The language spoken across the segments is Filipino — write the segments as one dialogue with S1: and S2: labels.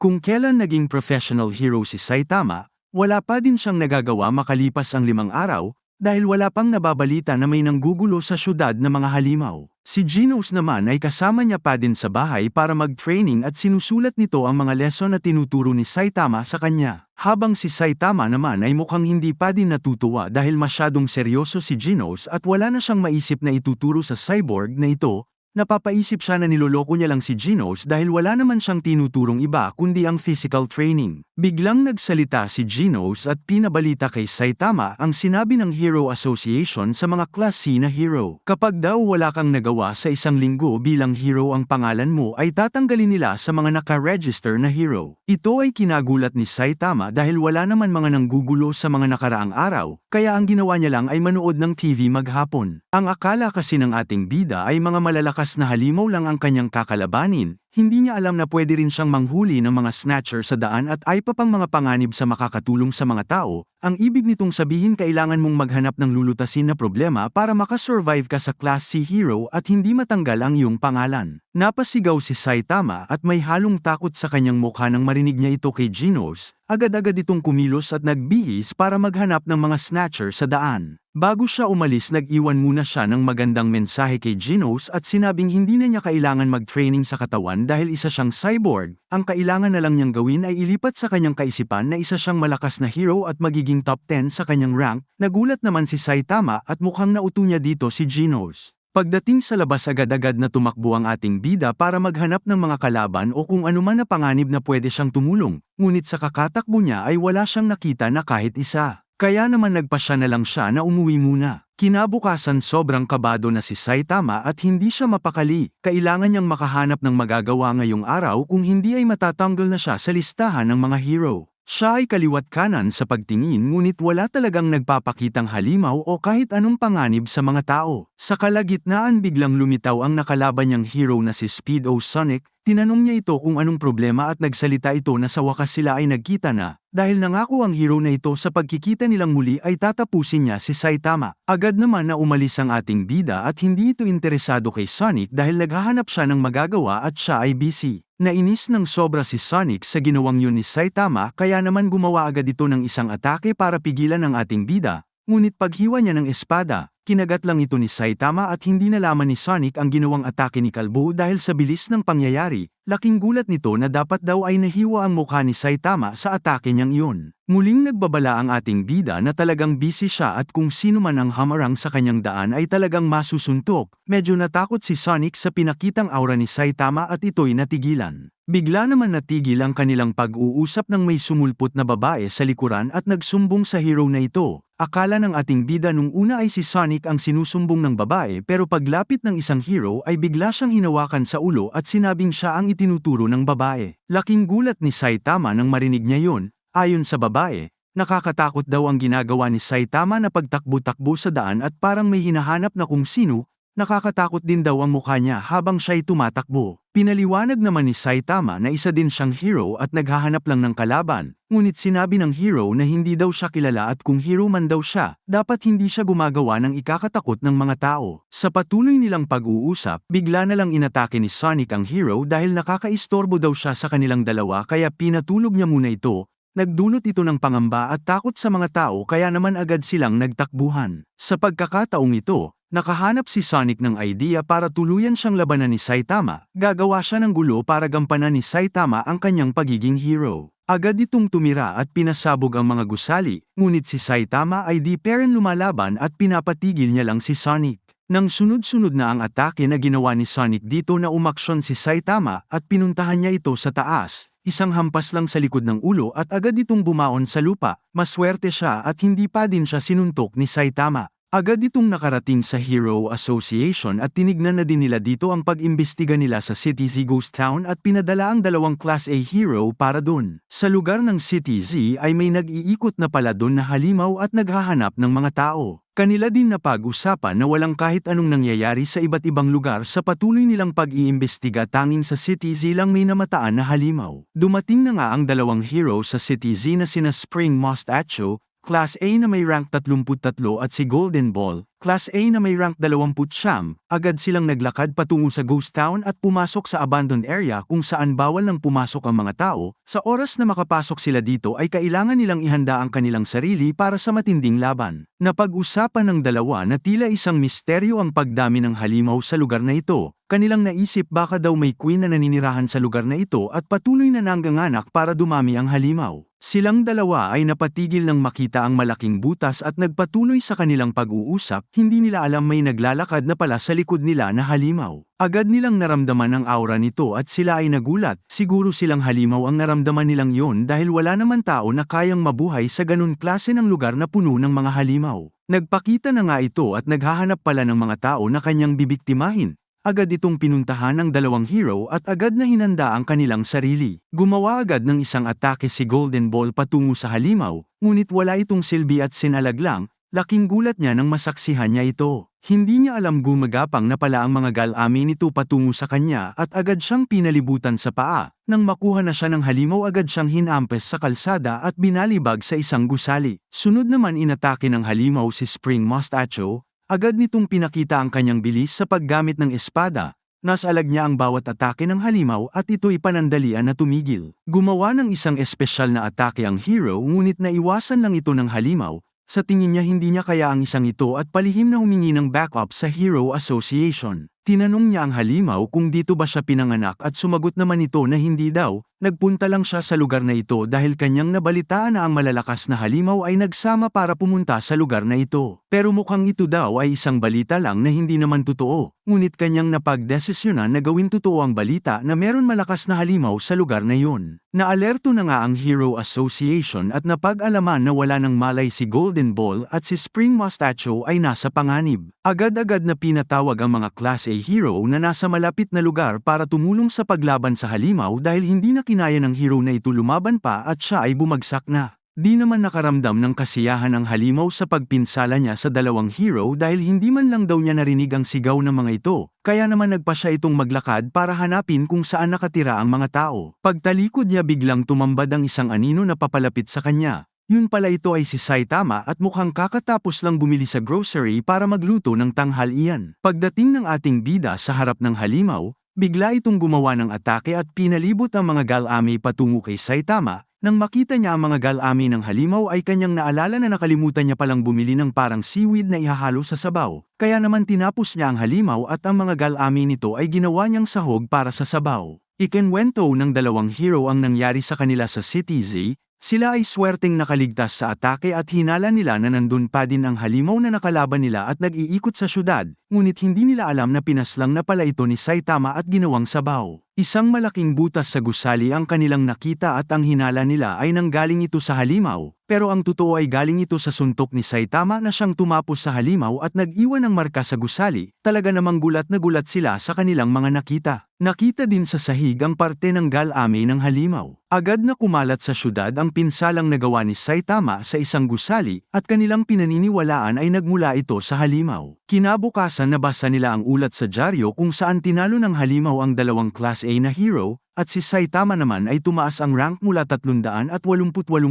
S1: Kung kailan naging professional hero si Saitama, wala pa din siyang nagagawa makalipas ang 5 araw, dahil wala pang nababalita na may nanggugulo sa syudad na mga halimaw. Si Genos naman ay kasama niya pa din sa bahay para mag-training at sinusulat nito ang mga lesson na tinuturo ni Saitama sa kanya. Habang si Saitama naman ay mukhang hindi pa din natutuwa dahil masyadong seryoso si Genos at wala na siyang maisip na ituturo sa cyborg na ito. Napapaisip siya na niloloko niya lang si Genos dahil wala naman siyang tinuturong iba kundi ang physical training. Biglang nagsalita si Genos at pinabalita kay Saitama ang sinabi ng Hero Association sa mga Class C na hero. Kapag daw wala kang nagawa sa 1 linggo bilang hero ang pangalan mo ay tatanggalin nila sa mga naka-register na hero. Ito ay kinagulat ni Saitama dahil wala naman mga nanggugulo sa mga nakaraang araw, kaya ang ginawa niya lang ay manood ng TV maghapon. Ang akala kasi ng ating bida ay mga malalakas na halimaw lang ang kanyang kakalabanin, hindi niya alam na pwede rin siyang manghuli ng mga snatcher sa daan at ay pa pang mga panganib sa makakatulong sa mga tao. Ang ibig nitong sabihin kailangan mong maghanap ng lulutasin na problema para makasurvive ka sa Class C hero at hindi matanggal ang iyong pangalan. Napasigaw si Saitama at may halong takot sa kanyang mukha nang marinig niya ito kay Genos. Agad-agad itong kumilos at nagbihis para maghanap ng mga snatcher sa daan. Bago siya umalis nag-iwan muna siya ng magandang mensahe kay Genos at sinabing hindi na niya kailangan mag-training sa katawan dahil isa siyang cyborg. Ang kailangan na lang niyang gawin ay ilipat sa kanyang kaisipan na isa siyang malakas na hero at magiging top 10 sa kanyang rank. Nagulat naman si Saitama at mukhang nauto niya dito si Genos. Pagdating sa labas agad-agad na tumakbo ang ating bida para maghanap ng mga kalaban o kung anuman na panganib na pwede siyang tumulong, ngunit sa kakatakbo niya ay wala siyang nakita na kahit isa. Kaya naman nagpasya na lang siya na umuwi muna. Kinabukasan sobrang kabado na si Saitama at hindi siya mapakali. Kailangan niyang makahanap ng magagawa ngayong araw kung hindi ay matatanggal na siya sa listahan ng mga hero. Siya ay kaliwat kanan sa pagtingin ngunit wala talagang nagpapakitang halimaw o kahit anong panganib sa mga tao. Sa kalagitnaan biglang lumitaw ang nakalaban niyang hero na si Speedo Sonic. Tinanong niya ito kung anong problema at nagsalita ito na sa wakas sila ay nagkita na. Dahil nangako ang hero na ito sa pagkikita nilang muli ay tatapusin niya si Saitama. Agad naman na umalis ang ating bida at hindi ito interesado kay Sonic dahil naghahanap siya ng magagawa at siya ay busy. Nainis ng sobra si Sonic sa ginawang yun ni Saitama kaya naman gumawa agad ito ng isang atake para pigilan ang ating bida. Ngunit paghiwa niya ng espada, kinagat lang ito ni Saitama at hindi nalaman ni Sonic ang ginawang atake ni Kalbo dahil sa bilis ng pangyayari. Laking gulat nito na dapat daw ay nahiwa ang mukha ni Saitama sa atake niyang iyon. Muling nagbabala ang ating bida na talagang busy siya at kung sino man ang hamarang sa kanyang daan ay talagang masusuntok. Medyo natakot si Sonic sa pinakitang aura ni Saitama at ito'y natigilan. Bigla naman natigil ang kanilang pag-uusap ng may sumulpot na babae sa likuran at nagsumbong sa hero na ito. Akala ng ating bida nung una ay si Sonic ang sinusumbong ng babae pero paglapit ng isang hero ay bigla siyang hinawakan sa ulo at sinabing siya ang itinuturo ng babae. Laking gulat ni Saitama nang marinig niya yon. Ayon sa babae, nakakatakot daw ang ginagawa ni Saitama na pagtakbo-takbo sa daan at parang may hinahanap na kung sino. Nakakatakot din daw ang mukha niya habang siya'y tumatakbo. Pinaliwanag naman ni Saitama na isa din siyang hero at naghahanap lang ng kalaban, ngunit sinabi ng hero na hindi daw siya kilala at kung hero man daw siya, dapat hindi siya gumagawa ng ikakatakot ng mga tao. Sa patuloy nilang pag-uusap, bigla na lang inatake ni Sonic ang hero dahil nakakaistorbo daw siya sa kanilang dalawa kaya pinatulog niya muna ito. Nagdulot ito ng pangamba at takot sa mga tao kaya naman agad silang nagtakbuhan. Sa pagkakataong ito, nakahanap si Sonic ng idea para tuluyan siyang labanan ni Saitama. Gagawa siya ng gulo para gampanan ni Saitama ang kanyang pagiging hero. Agad itong tumira at pinasabog ang mga gusali, ngunit si Saitama ay di pa rin lumalaban at pinapatigil niya lang si Sonic. Nang sunod-sunod na ang atake na ginawa ni Sonic dito na umaksyon si Saitama at pinuntahan niya ito sa taas. Isang hampas lang sa likod ng ulo at agad itong bumaon sa lupa. Maswerte siya at hindi pa din siya sinuntok ni Saitama. Agad itong nakarating sa Hero Association at tinignan na din nila dito ang pag-imbestiga nila sa City Z Ghost Town at pinadala ang 2 Class A hero para dun. Sa lugar ng City Z ay may nag-iikot na pala dun na halimaw at naghahanap ng mga tao. Kanila din napag-usapan na walang kahit anong nangyayari sa iba't ibang lugar sa patuloy nilang pag-iimbestiga tanging sa City Z lang may namataan na halimaw. Dumating na nga ang 2 hero sa City Z na sina Spring Mustacho, Class A na may rank 33 at si Golden Ball, Class A na may rank 29, agad silang naglakad patungo sa ghost town at pumasok sa abandoned area kung saan bawal nang pumasok ang mga tao. Sa oras na makapasok sila dito ay kailangan nilang ihanda ang kanilang sarili para sa matinding laban. Napag-usapan ng dalawa na tila isang misteryo ang pagdami ng halimaw sa lugar na ito. Kanilang naisip baka daw may queen na naninirahan sa lugar na ito at patuloy na nanganganak para dumami ang halimaw. Silang dalawa ay napatigil nang makita ang malaking butas at nagpatuloy sa kanilang pag-uusap, hindi nila alam may naglalakad na pala sa likod nila na halimaw. Agad nilang naramdaman ang aura nito at sila ay nagulat, siguro silang halimaw ang naramdaman nilang yon dahil wala naman tao na kayang mabuhay sa ganun klase ng lugar na puno ng mga halimaw. Nagpakita na nga ito at naghahanap pala ng mga tao na kanyang bibiktimahin. Agad itong pinuntahan ng dalawang hero at agad na hinanda ang kanilang sarili. Gumawa agad ng isang atake si Golden Ball patungo sa halimaw, ngunit wala itong silbi at sinalaglang, laking gulat niya nang masaksihan niya ito. Hindi niya alam gumagapang na pala ang mga galami nito patungo sa kanya at agad siyang pinalibutan sa paa. Nang makuha na siya ng halimaw agad siyang hinampes sa kalsada at binalibag sa isang gusali. Sunod naman inatake ng halimaw si Spring Mustacho. Agad nitong pinakita ang kanyang bilis sa paggamit ng espada. Nasalag niya ang bawat atake ng halimaw at ito'y panandalian na tumigil. Gumawa ng isang espesyal na atake ang hero ngunit naiwasan lang ito ng halimaw. Sa tingin niya hindi niya kaya ang isang ito at palihim na humingi ng backup sa Hero Association. Tinanong niya ang halimaw kung dito ba siya pinanganak at sumagot naman ito na hindi daw. Nagpunta lang siya sa lugar na ito dahil kanyang nabalitaan na ang malalakas na halimaw ay nagsama para pumunta sa lugar na ito. Pero mukhang ito daw ay isang balita lang na hindi naman totoo. Ngunit kanyang napagdesisyonan na gawin totoo ang balita na meron malakas na halimaw sa lugar na yun. Naalerto na nga ang Hero Association at napag-alaman na wala ng malay si Golden Ball at si Spring Mustacho ay nasa panganib. Agad-agad na pinatawag ang mga Class A hero na nasa malapit na lugar para tumulong sa paglaban sa halimaw dahil hindi na kinaya ng hero na ito lumaban pa at siya ay bumagsak na. Di naman nakaramdam ng kasiyahan ang halimaw sa pagpinsala niya sa dalawang hero dahil hindi man lang daw niya narinig ang sigaw ng mga ito, kaya naman nagpa siya itong maglakad para hanapin kung saan nakatira ang mga tao. Pagtalikod niya biglang tumambad ang isang anino na papalapit sa kanya. Yun pala ito ay si Saitama at mukhang kakatapos lang bumili sa grocery para magluto ng tanghalian. Pagdating ng ating bida sa harap ng halimaw, bigla itong gumawa ng atake at pinalibot ang mga galami patungo kay Saitama. Nang makita niya ang mga galami ng halimaw ay kanyang naalala na nakalimutan niya palang bumili ng parang seaweed na ihahalo sa sabaw. Kaya naman tinapos niya ang halimaw at ang mga galami nito ay ginawa niyang sahog para sa sabaw. Ikinwento ng dalawang hero ang nangyari sa kanila sa City Z. Sila ay swerteng nakaligtas sa atake at hinala nila na nandun pa din ang halimaw na nakalaban nila at nag-iikot sa syudad, ngunit hindi nila alam na pinaslang na pala ito ni Saitama at ginawang sabaw. Isang malaking butas sa gusali ang kanilang nakita at ang hinala nila ay nanggaling ito sa halimaw, pero ang totoo ay galing ito sa suntok ni Saitama na siyang tumapos sa halimaw at nag-iwan ng marka sa gusali. Talaga namang gulat na gulat sila sa kanilang mga nakita. Nakita din sa sahig ang parte ng galami ng halimaw. Agad na kumalat sa syudad ang pinsalang nagawa ni Saitama sa isang gusali at kanilang pinaniniwalaan ay nagmula ito sa halimaw. Kinabukasan nabasa nila ang ulat sa dyaryo kung saan tinalo ng halimaw ang dalawang Class A na hero, at si Saitama naman ay tumaas ang rank mula 388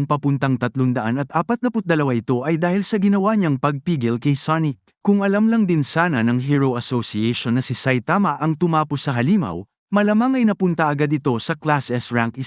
S1: papuntang 342 ito ay dahil sa ginawa niyang pagpigil kay Sonic. Kung alam lang din sana ng Hero Association na si Saitama ang tumapos sa halimaw, malamang ay napunta agad ito sa Class S rank 1.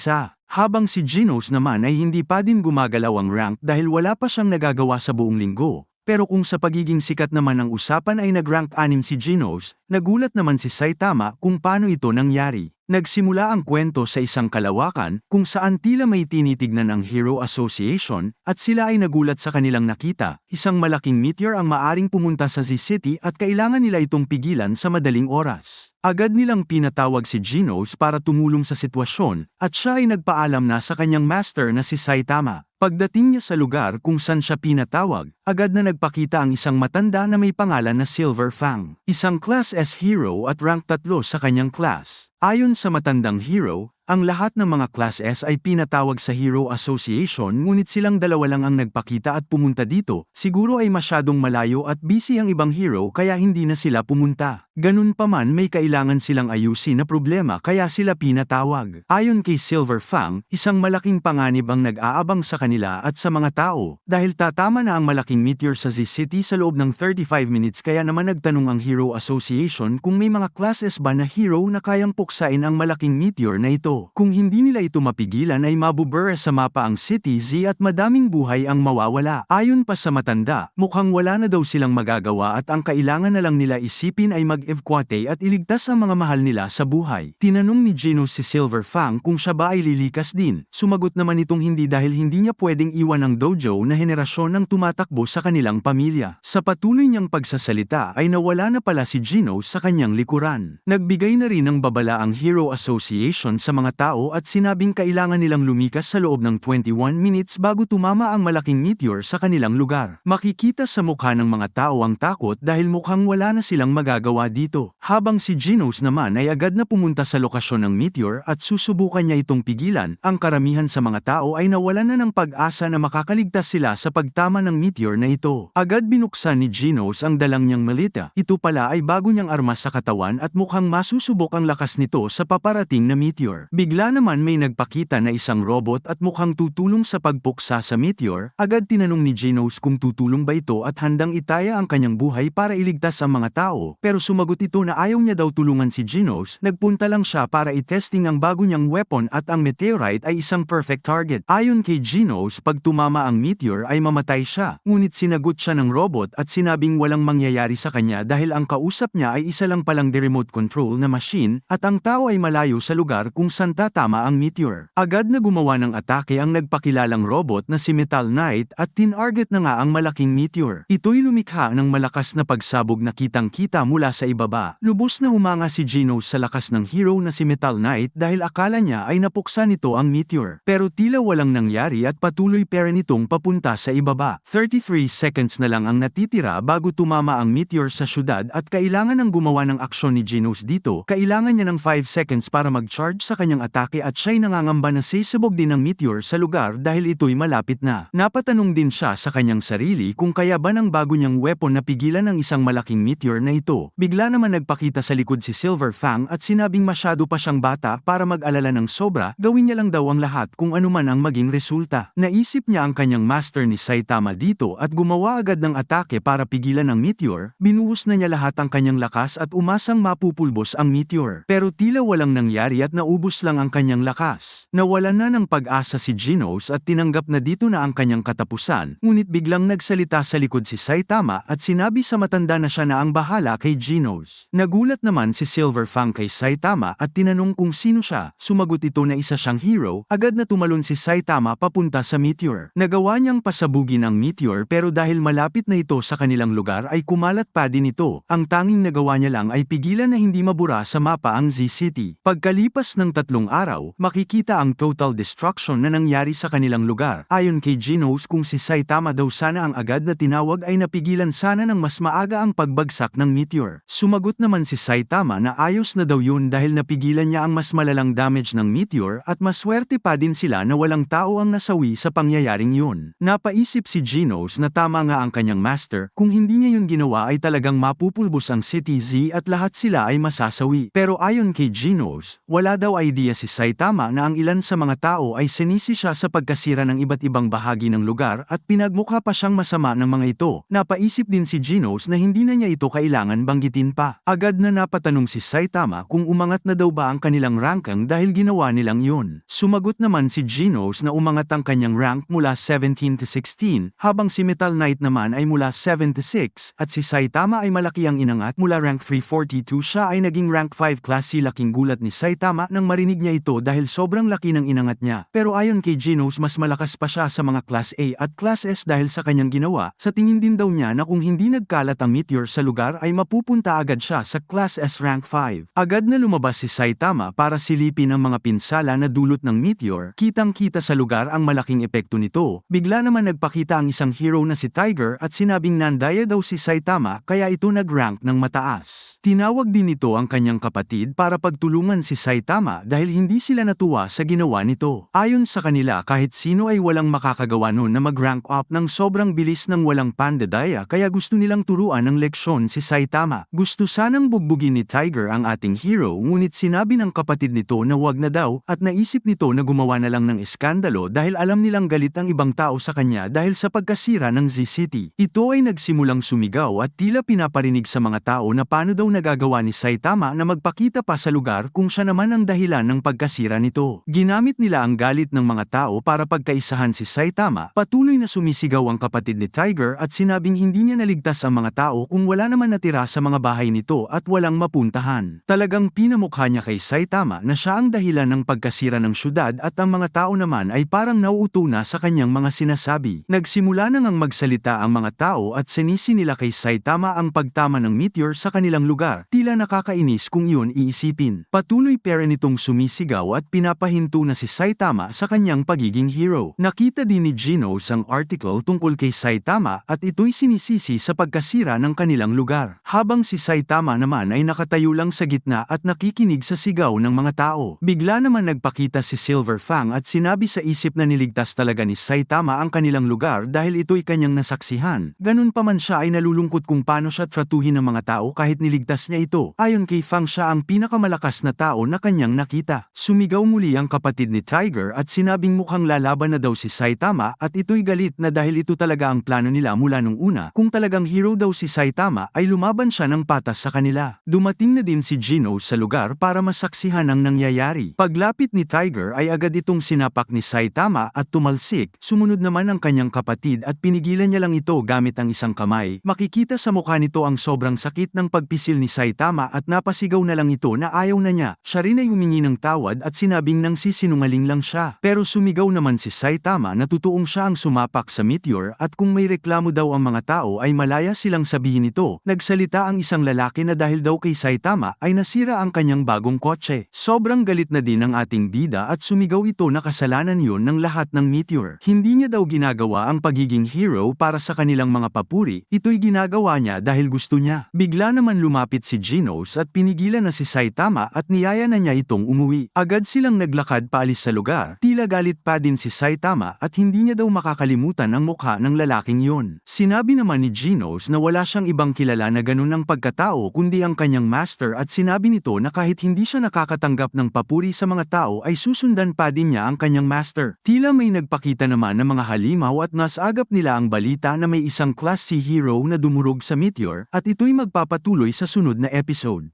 S1: Habang si Genos naman ay hindi pa din gumagalaw ang rank dahil wala pa siyang nagagawa sa buong linggo. Pero kung sa pagiging sikat naman ang usapan ay nag-rank 6 si Genos, nagulat naman si Saitama kung paano ito nangyari. Nagsimula ang kwento sa isang kalawakan kung saan tila may tinitignan ang Hero Association at sila ay nagulat sa kanilang nakita. Isang malaking meteor ang maaring pumunta sa Z-City at kailangan nila itong pigilan sa madaling oras. Agad nilang pinatawag si Genos para tumulong sa sitwasyon at siya ay nagpaalam na sa kanyang master na si Saitama. Pagdating niya sa lugar kung saan siya pinatawag, agad na nagpakita ang isang matanda na may pangalan na Silver Fang. Isang Class S hero at rank 3 sa kanyang class. Ayon sa matandang hero, Ang lahat ng mga Class S ay pinatawag sa Hero Association ngunit silang dalawa lang ang nagpakita at pumunta dito, siguro ay masyadong malayo at busy ang ibang hero kaya hindi na sila pumunta. Ganun pa man may kailangan silang ayusin na problema kaya sila pinatawag. Ayon kay Silver Fang, isang malaking panganib ang nag-aabang sa kanila at sa mga tao, dahil tatama na ang malaking meteor sa Z-City sa loob ng 35 minutes kaya naman nagtanong ang Hero Association kung may mga classes ba na hero na kayang puksain ang malaking meteor na ito. Kung hindi nila ito mapigilan ay mabubura sa mapa ang City Z at madaming buhay ang mawawala. Ayon pa sa matanda, mukhang wala na daw silang magagawa at ang kailangan na lang nila isipin ay mag-evacuate at iligtas ang mga mahal nila sa buhay. Tinanong ni Gino si Silver Fang kung siya ba ay lilikas din. Sumagot naman itong hindi dahil hindi niya pwedeng iwan ang dojo na henerasyon ng tumatakbo sa kanilang pamilya. Sa patuloy niyang pagsasalita ay nawala na pala si Gino sa kanyang likuran. Nagbigay na rin ng babala ang Hero Association sa mga tao at sinabing kailangan nilang lumikas sa loob ng 21 minutes bago tumama ang malaking meteor sa kanilang lugar. Makikita sa mukha ng mga tao ang takot dahil mukhang wala na silang magagawa dito. Habang si Genos naman ay agad na pumunta sa lokasyon ng meteor at susubukan niya itong pigilan, ang karamihan sa mga tao ay nawalan na ng pag-asa na makakaligtas sila sa pagtama ng meteor na ito. Agad binuksan ni Genos ang dalang niyang malita. Ito pala ay bago niyang armas sa katawan at mukhang masusubok ang lakas nito sa paparating na meteor. Bigla naman may nagpakita na isang robot at mukhang tutulong sa pagpuksa sa meteor. Agad tinanong ni Genos kung tutulong ba ito at handang itaya ang kanyang buhay para iligtas ang mga tao, pero sumagot ito na ayaw niya daw tulungan si Genos, nagpunta lang siya para i-testing ang bago niyang weapon at ang meteorite ay isang perfect target. Ayon kay Genos, pag tumama ang meteor ay mamatay siya, ngunit sinagot siya ng robot at sinabing walang mangyayari sa kanya dahil ang kausap niya ay isa lang palang remote control na machine at ang tao ay malayo sa lugar kung saan tatama ang meteor. Agad na gumawa ng atake ang nagpakilalang robot na si Metal Knight at tinarget na nga ang malaking meteor. Ito'y lumikha ng malakas na pagsabog na kitang-kita mula sa ibaba. Lubos na humanga si Genos sa lakas ng hero na si Metal Knight dahil akala niya ay napuksa nito ang meteor. Pero tila walang nangyari at patuloy pa rin itong papunta sa ibaba. 33 seconds na lang ang natitira bago tumama ang meteor sa syudad at kailangan ng gumawa ng aksyon ni Genos dito. Kailangan niya ng 5 seconds para mag-charge sa kanyang atake at siya'y nangangamba na sisabog din ng meteor sa lugar dahil ito'y malapit na. Napatanong din siya sa kanyang sarili kung kaya ba ng bago niyang weapon na pigilan ang isang malaking meteor na ito. Bigla naman nagpakita sa likod si Silver Fang at sinabing masyado pa siyang bata para mag-alala ng sobra, gawin niya lang daw ang lahat kung ano man ang maging resulta. Naisip niya ang kanyang master ni Saitama dito at gumawa agad ng atake para pigilan ang meteor, binuhos na niya lahat ang kanyang lakas at umasang mapupulbos ang meteor. Pero tila walang nangyari at naubos lang ang kanyang lakas. Nawalan na ng pag-asa si Genos at tinanggap na dito na ang kanyang katapusan, ngunit biglang nagsalita sa likod si Saitama at sinabi sa matanda na siya na ang bahala kay Genos. Nagulat naman si Silver Fang kay Saitama at tinanong kung sino siya. Sumagot ito na isa siyang hero. Agad na tumalon si Saitama papunta sa meteor. Nagawa niyang pasabugin ang meteor pero dahil malapit na ito sa kanilang lugar ay kumalat pa din ito. Ang tanging nagawa niya lang ay pigilan na hindi mabura sa mapa ang Z-City. Pagkalipas ng 3 araw, makikita ang total destruction na nangyari sa kanilang lugar. Ayon kay Genos, kung si Saitama daw sana ang agad na tinawag ay napigilan sana ng mas maaga ang pagbagsak ng meteor. Sumagot naman si Saitama na ayos na daw yun dahil napigilan niya ang mas malalang damage ng meteor at maswerte pa din sila na walang tao ang nasawi sa pangyayaring yun. Napaisip si Genos na tama nga ang kanyang master, kung hindi niya yun ginawa ay talagang mapupulbos ang City Z at lahat sila ay masasawi. Pero ayon kay Genos, wala daw idea si Saitama na ang ilan sa mga tao ay sinisi siya sa pagkasira ng iba't ibang bahagi ng lugar at pinagmukha pa siyang masama ng mga ito. Napaisip din si Genos na hindi na niya ito kailangan banggitin pa. Agad na napatanong si Saitama kung umangat na daw ba ang kanilang ranking dahil ginawa nilang yun. Sumagot naman si Genos na umangat ang kanyang rank mula 17 to 16, habang si Metal Knight naman ay mula 7 to 6, at si Saitama ay malaki ang inangat mula rank 342 siya ay naging rank 5 class. Laking gulat ni Saitama nang marinig niya ito dahil sobrang laki ng inangat niya. Pero ayon kay Genos mas malakas pa siya sa mga class A at class S dahil sa kanyang ginawa. Sa tingin din daw niya na kung hindi nagkalat ang meteor sa lugar ay mapupunta agad siya sa class S rank 5. Agad na lumabas si Saitama para silipin ang mga pinsala na dulot ng meteor. Kitang-kita sa lugar ang malaking epekto nito. Bigla naman nagpakita ang isang hero na si Tiger at sinabing nandaya daw si Saitama kaya ito nag-rank ng mataas. Tinawag din ito ang kanyang kapatid para pagtulungan si Saitama dahil hindi sila natuwa sa ginawa nito. Ayon sa kanila kahit sino ay walang makakagawa nun na mag-rank up ng sobrang bilis ng walang pandadaya kaya gusto nilang turuan ng leksyon si Saitama. Gusto sanang bugbugin ni Tiger ang ating hero ngunit sinabi ng kapatid nito na wag na daw at naisip nito na gumawa na lang ng iskandalo dahil alam nilang galit ang ibang tao sa kanya dahil sa pagkasira ng Z-City. Ito ay nagsimulang sumigaw at tila pinaparinig sa mga tao na paano daw nagagawa ni Saitama na magpakita pa sa lugar kung siya naman ang dahilan ng pagkasira nito. Ginamit nila ang galit ng mga tao para pagkaisahan si Saitama. Patuloy na sumisigaw ang kapatid ni Tiger at sinabing hindi niya naligtas ang mga tao kung wala naman natira sa mga bahay nito at walang mapuntahan. Talagang pinamukha niya kay Saitama na siya ang dahilan ng pagkasira ng syudad at ang mga tao naman ay parang nauuto na sa kanyang mga sinasabi. Nagsimula na ngang magsalita ang mga tao at sinisi nila kay Saitama ang pagtama ng meteor sa kanilang lugar. Tila nakakainis kung iyon iisipin. Patuloy pero nitong sumisigaw at pinapahinto na si Saitama sa kanyang pagiging hero. Nakita din ni Genos ang article tungkol kay Saitama at ito'y sinisisi sa pagkasira ng kanilang lugar. Habang si Saitama naman ay nakatayo lang sa gitna at nakikinig sa sigaw ng mga tao. Bigla naman nagpakita si Silver Fang at sinabi sa isip na niligtas talaga ni Saitama ang kanilang lugar dahil ito'y kanyang nasaksihan. Ganun pa man siya ay nalulungkot kung paano siya tratuhin ng mga tao kahit niligtas niya ito. Ayon kay Fang siya ang pinakamalakas na tao na kanyang nakita. Sumigaw muli ang kapatid ni Tiger at sinabing mukhang lalaban na daw si Saitama at ito'y galit na dahil ito talaga ang plano nila mula nung una. Kung talagang hero daw si Saitama ay lumaban siya ng patas sa kanila. Dumating na din si Genos sa lugar para masaksihan ang nangyayari. Paglapit ni Tiger ay agad itong sinapak ni Saitama at tumalsik. Sumunod naman ang kanyang kapatid at pinigilan niya lang ito gamit ang isang kamay. Makikita sa mukha nito ang sobrang sakit ng pagpisil ni Saitama at napasigaw na lang ito na ayaw na niya. Siya rin ay humingi ng tawad at sinabing nang sisinungaling lang siya. Pero sumigaw naman si Saitama na totoong siya ang sumapak sa meteor at kung may reklamo daw ang mga tao ay malaya silang sabihin ito. Nagsalita ang isang lalaki na dahil daw kay Saitama ay nasira ang kanyang bagong kotse. Sobrang galit na din ang ating bida at sumigaw ito na kasalanan yun ng lahat ng meteor. Hindi niya daw ginagawa ang pagiging hero para sa kanilang mga papuri, ito'y ginagawa niya dahil gusto niya. Bigla naman lumapit si Genos at pinigilan na si Saitama at niyaya na niya itong umuwi. Agad silang naglakad paalis sa lugar. Tila galit pa din si Saitama at hindi niya daw makakalimutan ang mukha ng lalaking yun. Sinabi naman ni Genos na wala siyang ibang kilala na ganun ang pagkatao kundi ang kanyang master at sinabi nito na kahit hindi siya nakakatanggap ng papuri sa mga tao ay susundan pa din niya ang kanyang master. Tila may nagpakita naman ng mga halimaw at nasagap nila ang balita na may isang Class C hero na dumurog sa meteor at ito'y magpapatuloy sa sunod na episode.